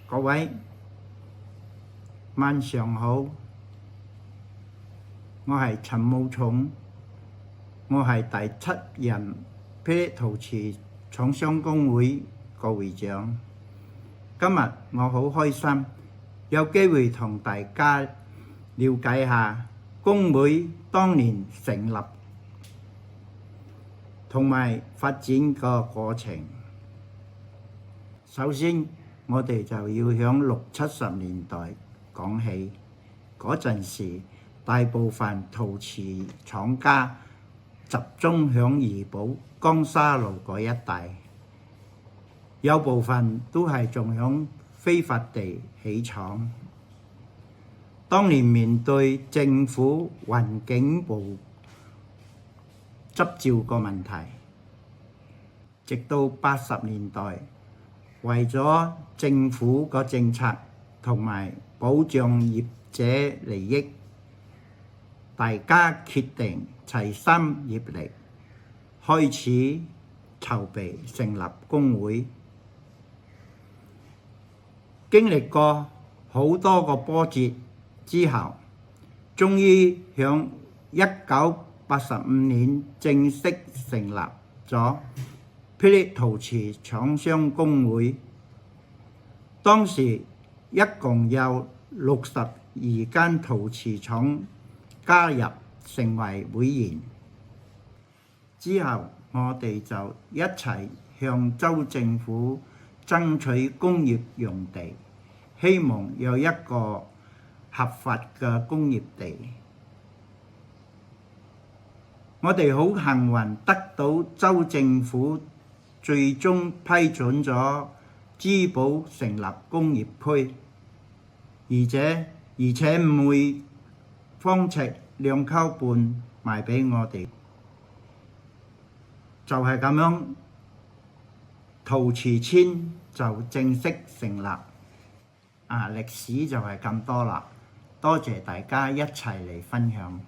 各位晚上好，我係陳武松，我係第7任霹靂陶瓷廠商工會個會長。今日我好開心，有機會同大家了解下工會當年成立同埋發展個過程。首先，我哋就要響60、70年代講起，嗰陣時大部分陶瓷廠家集中響怡保、江沙路嗰一帶，有部分都係仲響非法地起廠。當年面對政府環境部執照個問題，直到80年代，為咗政府個政策同埋保障業者利益，大家決定齊心協力，開始籌備成立工會。經歷過好多個波折之後，終於響1985年正式成立咗霹靂陶瓷廠商工會。當時一共有62間陶瓷廠加入成為會員。之後我哋就一齊向州政府爭取工業用地，希望有一個合法嘅工業地。我哋好幸運得到州政府最終批准咗珠寶成立工業區，而且每方尺2溝半賣俾我哋。就係咁樣，陶瓷村就正式成立。歷史就係咁多啦，多謝大家一齊嚟分享。